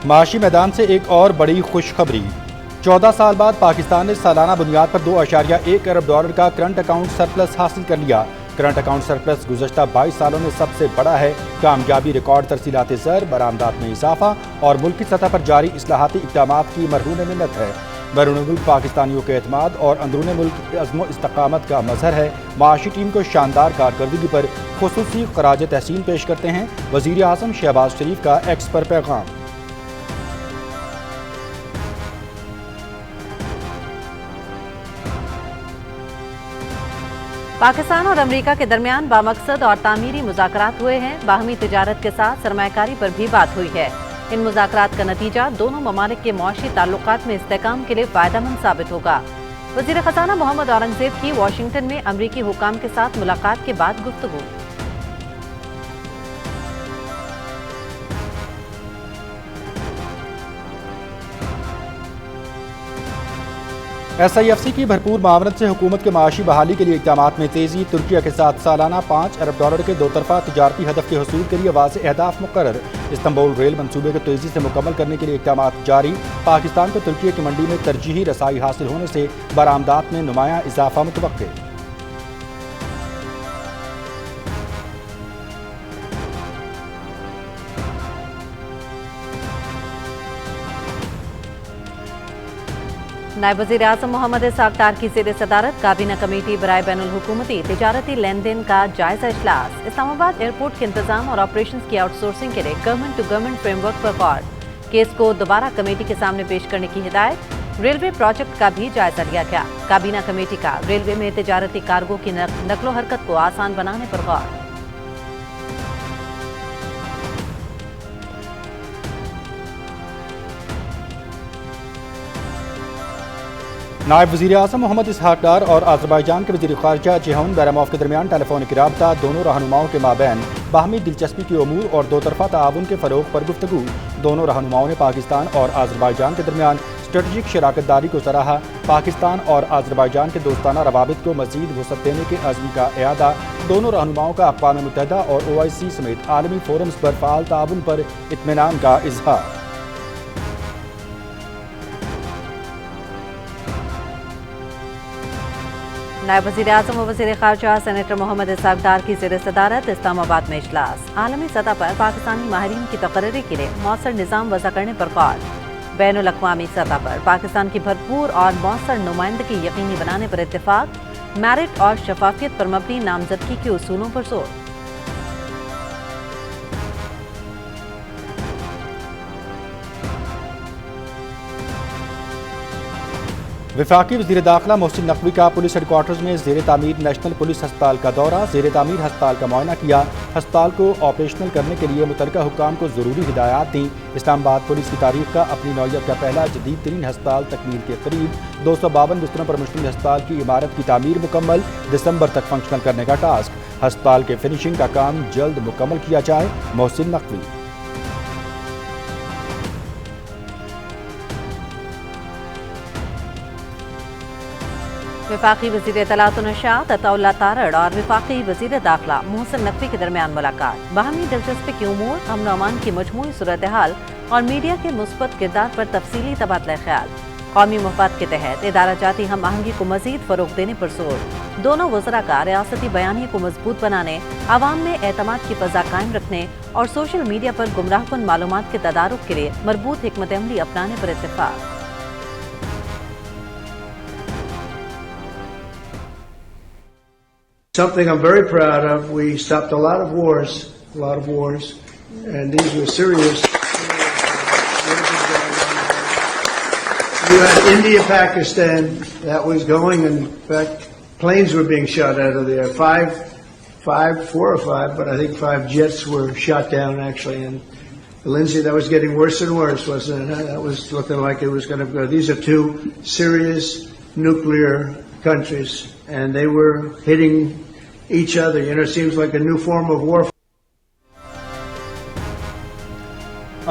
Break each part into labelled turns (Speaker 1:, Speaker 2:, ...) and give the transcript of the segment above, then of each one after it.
Speaker 1: معاشی میدان سے ایک اور بڑی خوشخبری 14 سال بعد پاکستان نے سالانہ بنیاد پر $2.1 ارب کا کرنٹ اکاؤنٹ سرپلس حاصل کر لیا۔ کرنٹ اکاؤنٹ سرپلس گزشتہ 22 سالوں میں سب سے بڑا ہے۔ کامیابی ریکارڈ ترسیلات زر، برآمدات میں اضافہ اور ملکی سطح پر جاری اصلاحاتی اقدامات کی مرہون منت ہے۔ بیرون ملک پاکستانیوں کے اعتماد اور اندرون ملک عزم و استقامت کا مظہر ہے۔ معاشی ٹیم کو شاندار کارکردگی پر خصوصی خراج تحسین پیش کرتے ہیں وزیر اعظم شہباز شریف کا ایکس پر پیغام۔
Speaker 2: پاکستان اور امریکہ کے درمیان بامقصد اور تعمیری مذاکرات ہوئے ہیں۔ باہمی تجارت کے ساتھ سرمایہ کاری پر بھی بات ہوئی ہے۔ ان مذاکرات کا نتیجہ دونوں ممالک کے معاشی تعلقات میں استحکام کے لیے فائدہ مند ثابت ہوگا۔ وزیر خزانہ محمد اورنگزیب کی واشنگٹن میں امریکی حکام کے ساتھ ملاقات کے بعد گفتگو۔
Speaker 1: SIFC کی بھرپور معاونت سے حکومت کے معاشی بحالی کے لیے اقدامات میں تیزی۔ ترکیہ کے ساتھ سالانہ $5 ارب کے دو طرفہ تجارتی ہدف کے حصول کے لیے واضح اہداف مقرر۔ استنبول ریل منصوبے کو تیزی سے مکمل کرنے کے لیے اقدامات جاری۔ پاکستان کو ترکیہ کی منڈی میں ترجیحی رسائی حاصل ہونے سے برآمدات میں نمایاں اضافہ متوقع۔
Speaker 2: نائب وزیر اعظم محمد اسحاق ڈار کی زیر صدارت کابینہ کمیٹی برائے بین الحکومتی تجارتی لین دین کا جائزہ اجلاس۔ اسلام آباد ایئرپورٹ کے انتظام اور آپریشنز کی آؤٹ سورسنگ کے لیے government to government framework پر غور۔ کیس کو دوبارہ کمیٹی کے سامنے پیش کرنے کی ہدایت۔ ریلوے پروجیکٹ کا بھی جائزہ لیا گیا۔ کابینہ کمیٹی کا ریلوے میں تجارتی کارگو کی نقل و حرکت کو آسان بنانے پر غور۔
Speaker 1: نائب وزیر اعظم محمد اسحاق ڈار اور آذربائیجان کے وزیر خارجہ جیہون بیراموف کے درمیان ٹیلی فونک رابطہ۔ دونوں رہنماؤں کے مابین باہمی دلچسپی کے امور اور دو طرفہ تعاون کے فروغ پر گفتگو۔ دونوں رہنماؤں نے پاکستان اور آذربائیجان کے درمیان اسٹریٹجک شراکت داری کو سراہا۔ پاکستان اور آذربائیجان کے دوستانہ روابط کو مزید وسعت دینے کے عزم کا اعادہ۔ دونوں رہنماؤں کا اقوام متحدہ اور OIC سمیت عالمی فورمز پر فعال تعاون پر اطمینان کا اظہار۔
Speaker 2: نائب وزیر اعظم و وزیر خارجہ سینیٹر محمد اسحاق ڈار کی زیر صدارت اسلام آباد میں اجلاس۔ عالمی سطح پر پاکستانی ماہرین کی تقرری کے لیے مؤثر نظام وضع کرنے پر غور۔ بین الاقوامی سطح پر پاکستان کی بھرپور اور مؤثر نمائندگی یقینی بنانے پر اتفاق۔ میرٹ اور شفافیت پر مبنی نامزدگی کے اصولوں پر زور۔
Speaker 1: وفاقی وزیر داخلہ محسن نقوی کا پولیس ہیڈ کوارٹرز میں زیر تعمیر نیشنل پولیس ہسپتال کا دورہ۔ زیر تعمیر ہسپتال کا معائنہ کیا۔ ہسپتال کو آپریشنل کرنے کے لیے متعلقہ حکام کو ضروری ہدایات دیں۔ اسلام آباد پولیس کی تاریخ کا اپنی نوعیت کا پہلا جدید ترین ہسپتال تکمیل کے قریب۔ 252 بستروں پر مشتمل ہسپتال کی عمارت کی تعمیر مکمل۔ دسمبر تک فنکشنل کرنے کا ٹاسک۔ ہسپتال کے فنشنگ کا کام جلد مکمل کیا جائے۔ محسن نقوی۔
Speaker 2: وفاقی وزیر اطلاعات و نشریات عطا اللہ تارڑ اور وفاقی وزیر داخلہ محسن نقوی کے درمیان ملاقات۔ باہمی دلچسپی کے امور، امن و امان کی مجموعی صورتحال اور میڈیا کے مثبت کردار پر تفصیلی تبادلہ خیال۔ قومی مفاد کے تحت ادارہ جاتی ہم آہنگی کو مزید فروغ دینے پر زور۔ دونوں وزراء کا ریاستی بیانیے کو مضبوط بنانے، عوام میں اعتماد کی فضا قائم رکھنے اور سوشل میڈیا پر گمراہ کن معلومات کے تدارک کے لیے مربوط حکمت عملی اپنانے پر اتفاق۔
Speaker 3: Something I'm very proud of. We stopped a lot of wars, and these were serious. You had India, Pakistan, that was going, and in fact, planes were being shot out of there. Four or five, but I think 5 jets were shot down actually. And Lindsay, that was getting worse and worse, wasn't it? That was looking like it was going to go. These are 2 serious nuclear countries, and they were hitting each other. You know, it seems like a new form of warfare.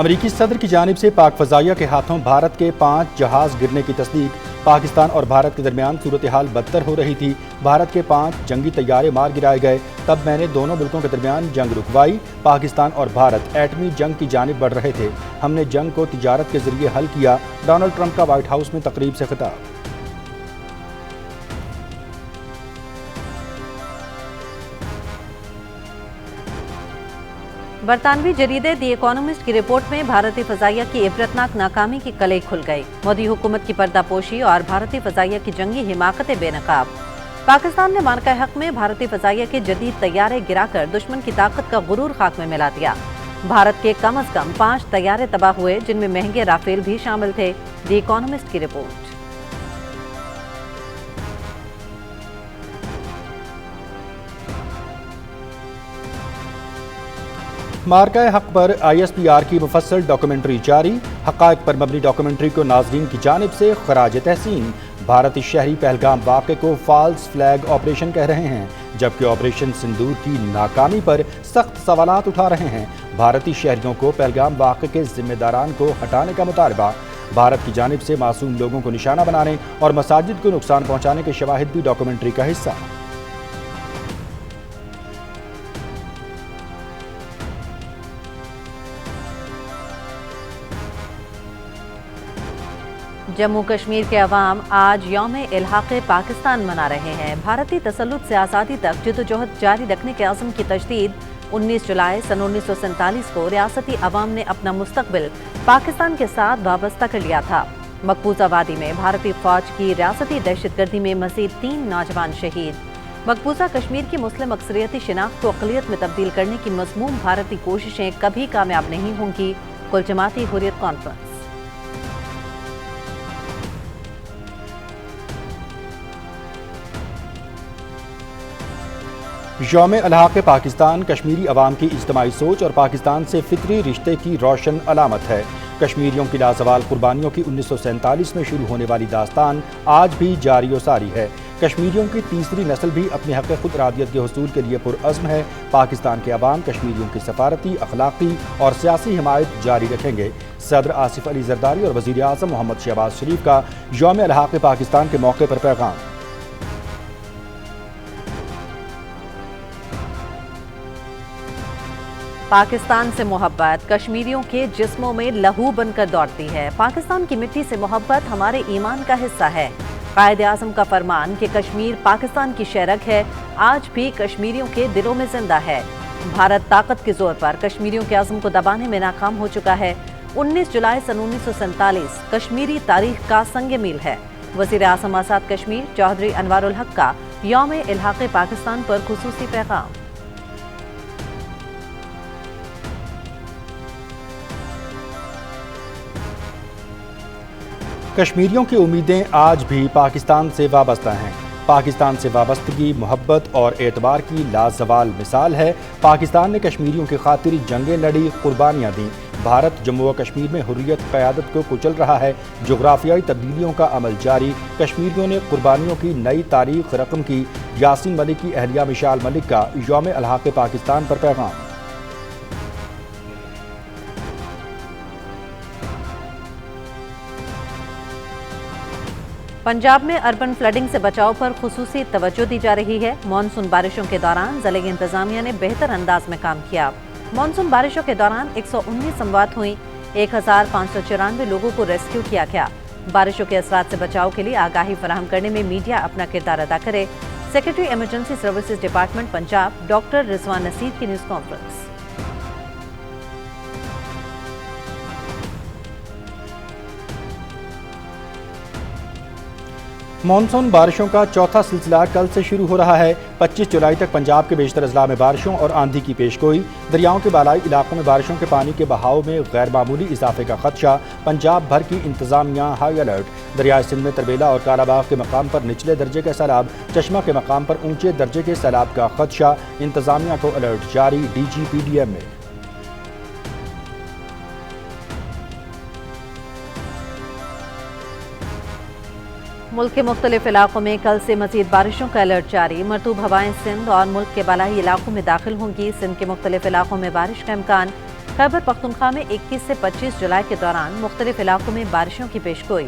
Speaker 1: امریکی صدر کی جانب سے پاک فضائیہ کے ہاتھوں بھارت کے 5 جہاز گرنے کی تصدیق۔ پاکستان اور بھارت کے درمیان صورتحال بدتر ہو رہی تھی۔ بھارت کے 5 جنگی طیارے مار گرائے گئے۔ تب میں نے دونوں ملکوں کے درمیان جنگ رکوائی۔ پاکستان اور بھارت ایٹمی جنگ کی جانب بڑھ رہے تھے۔ ہم نے جنگ کو تجارت کے ذریعے حل کیا۔ ڈونلڈ ٹرمپ کا وائٹ ہاؤس میں تقریب سے خطاب۔
Speaker 2: برطانوی جریدے دی اکانومسٹ کی رپورٹ میں بھارتی فضائیہ کی عبرتناک ناکامی کی کلئی کھل گئی۔ مودی حکومت کی پردہ پوشی اور بھارتی فضائیہ کی جنگی حماقتیں بے نقاب۔ پاکستان نے مارکہ حق میں بھارتی فضائیہ کے جدید طیارے گرا کر دشمن کی طاقت کا غرور خاک میں ملا دیا۔ بھارت کے کم از کم 5 طیارے تباہ ہوئے، جن میں مہنگے رافیل بھی شامل تھے۔ دی اکانومسٹ کی رپورٹ۔
Speaker 1: مارکہ حق پر ISPR کی مفصل ڈاکومنٹری جاری۔ حقائق پر مبنی ڈاکومنٹری کو ناظرین کی جانب سے خراج تحسین۔ بھارتی شہری پہلگام واقعے کو فالس فلیگ آپریشن کہہ رہے ہیں، جبکہ آپریشن سندور کی ناکامی پر سخت سوالات اٹھا رہے ہیں۔ بھارتی شہریوں کو پہلگام واقعے کے ذمہ داران کو ہٹانے کا مطالبہ۔ بھارت کی جانب سے معصوم لوگوں کو نشانہ بنانے اور مساجد کو نقصان پہنچانے کے شواہد بھی ڈاکومنٹری کا حصہ۔
Speaker 2: جموں کشمیر کے عوام آج یوم الحاق پاکستان منا رہے ہیں۔ بھارتی تسلط سے آزادی تک جدوجہد جاری رکھنے کے عزم کی تجدید 19 جولائی سن 1947 کو ریاستی عوام نے اپنا مستقبل پاکستان کے ساتھ وابستہ کر لیا تھا۔ مقبوضہ وادی میں بھارتی فوج کی ریاستی دہشت گردی میں مزید 3 نوجوان شہید۔ مقبوضہ کشمیر کی مسلم اکثریتی شناخت کو اقلیت میں تبدیل کرنے کی مذموم بھارتی کوششیں کبھی کامیاب نہیں ہوں گی۔ کل جماعتی حریت کانفرنس۔
Speaker 1: یوم الحاق پاکستان کشمیری عوام کی اجتماعی سوچ اور پاکستان سے فطری رشتے کی روشن علامت ہے۔ کشمیریوں کی لازوال قربانیوں کی 1947 میں شروع ہونے والی داستان آج بھی جاری و ساری ہے۔ کشمیریوں کی تیسری نسل بھی اپنے حق خود ارادیت کے حصول کے لیے پرعزم ہے۔ پاکستان کے عوام کشمیریوں کی سفارتی، اخلاقی اور سیاسی حمایت جاری رکھیں گے۔ صدر آصف علی زرداری اور وزیر اعظم محمد شہباز شریف کا یوم الحاق پاکستان کے موقع پر پیغام۔
Speaker 2: پاکستان سے محبت کشمیریوں کے جسموں میں لہو بن کر دوڑتی ہے۔ پاکستان کی مٹی سے محبت ہمارے ایمان کا حصہ ہے۔ قائد اعظم کا فرمان کہ کشمیر پاکستان کی شہرگ ہے آج بھی کشمیریوں کے دلوں میں زندہ ہے۔ بھارت طاقت کے زور پر کشمیریوں کے عزم کو دبانے میں ناکام ہو چکا ہے۔ 19 جولائی سن 1947 کشمیری تاریخ کا سنگ میل ہے۔ وزیر اعظم آزاد کشمیر چودھری انوار الحق کا یوم الحاق پاکستان پر خصوصی پیغام۔
Speaker 1: کشمیریوں کی امیدیں آج بھی پاکستان سے وابستہ ہیں۔ پاکستان سے وابستگی محبت اور اعتبار کی لازوال مثال ہے۔ پاکستان نے کشمیریوں کی خاطر جنگیں لڑی، قربانیاں دیں۔ بھارت جموں و کشمیر میں حریت قیادت کو کچل رہا ہے۔ جغرافیائی تبدیلیوں کا عمل جاری۔ کشمیریوں نے قربانیوں کی نئی تاریخ رقم کی۔ یاسین ملک کی اہلیہ مشال ملک کا یوم الحاق پاکستان پر پیغام۔
Speaker 2: پنجاب میں اربن فلڈنگ سے بچاؤ پر خصوصی توجہ دی جا رہی ہے۔ مانسون بارشوں کے دوران ضلع انتظامیہ نے بہتر انداز میں کام کیا۔ مانسون بارشوں کے دوران 119 اموات ہوئیں، 1594 لوگوں کو ریسکیو کیا گیا۔ بارشوں کے اثرات سے بچاؤ کے لیے آگاہی فراہم کرنے میں میڈیا اپنا کردار ادا کرے۔ Secretary emergency services department Punjab doctor Rizwan Naseer کی نیوز کانفرنس۔
Speaker 1: مانسون بارشوں کا چوتھا سلسلہ کل سے شروع ہو رہا ہے۔ 25 جولائی تک پنجاب کے بیشتر اضلاع میں بارشوں اور آندھی کی پیشگوئی۔ دریاؤں کے بالائی علاقوں میں بارشوں کے پانی کے بہاؤ میں غیر معمولی اضافے کا خدشہ۔ پنجاب بھر کی انتظامیہ ہائی الرٹ۔ دریائے سندھ میں تربیلا اور کالا باغ کے مقام پر نچلے درجے کے سیلاب، چشمہ کے مقام پر اونچے درجے کے سیلاب کا خدشہ۔ انتظامیہ کو الرٹ جاری، DG/PDM میں۔
Speaker 2: ملک کے مختلف علاقوں میں کل سے مزید بارشوں کا الرٹ جاری۔ مرطوب ہوائیں سندھ اور ملک کے بالائی علاقوں میں داخل ہوں گی۔ سندھ کے مختلف علاقوں میں بارش کا امکان۔ خیبر پختونخوا میں 21 سے 25 جولائی کے دوران مختلف علاقوں میں بارشوں کی پیشگوئی۔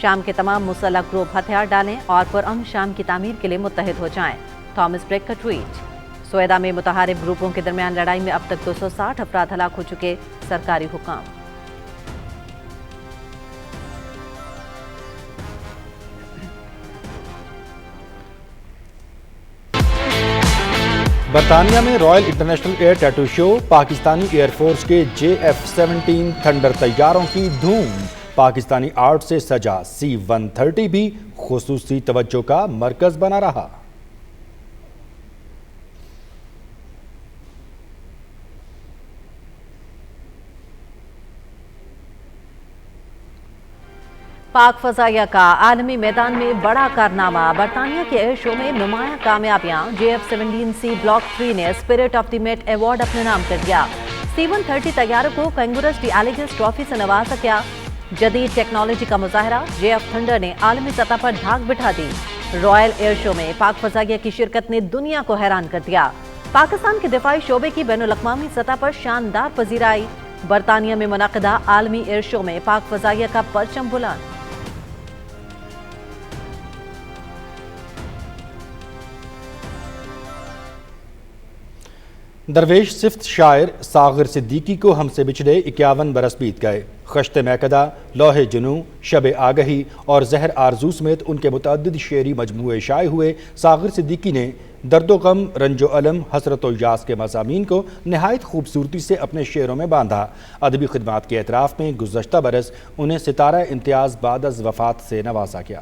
Speaker 2: شام کے تمام مسلح گروپ ہتھیار ڈالیں اور پرامن شام کی تعمیر کے لیے متحد ہو جائیں، تھامس بریک کا ٹویٹ۔ سویدا میں متحارب گروپوں کے درمیان لڑائی میں اب تک 260 افراد ہلاک ہو چکے، سرکاری حکام۔
Speaker 1: برطانیہ میں رائل انٹرنیشنل ایئر ٹیٹو شو، پاکستانی ایئر فورس کے JF-17 تھنڈر طیاروں کی دھوم، پاکستانی آرٹ سے سجا C-130 بھی خصوصی توجہ کا مرکز بنا رہا۔
Speaker 2: پاک فضائیہ کا عالمی میدان میں بڑا کارنامہ، برطانیہ کے ایئر شو میں نمایاں کامیابیاں، JF-17C بلاک 3 نے spirit of the meet award اپنے نام کر دیا۔ C-130 طیاروں کو کنگورس ڈی ایلیگنس ٹرافی سے نوازا گیا۔ جدید ٹیکنالوجی کا مظاہرہ، JF تھنڈر نے عالمی سطح پر دھاک بٹھا دی۔ رائل ایئر شو میں پاک فضائیہ کی شرکت نے دنیا کو حیران کر دیا۔ پاکستان کے دفاعی شعبے کی بین الاقوامی سطح پر شاندار پذیرائی، برطانیہ میں منعقدہ عالمی ایئر شو میں پاک فضائیہ کا پرچم بلند۔
Speaker 1: درویش صفت شاعر ساغر صدیقی کو ہم سے بچھڑے 51 برس بیت گئے۔ خشت میکدہ، لوح جنوں، شب آگہی اور زہر آرزو سمیت ان کے متعدد شعری مجموعے شائع ہوئے۔ ساغر صدیقی نے درد و غم، رنج و الم، حسرت و یاس کے مضامین کو نہایت خوبصورتی سے اپنے شعروں میں باندھا۔ ادبی خدمات کے اعتراف میں گزشتہ برس انہیں ستارہ امتیاز بعد از وفات سے نوازا گیا۔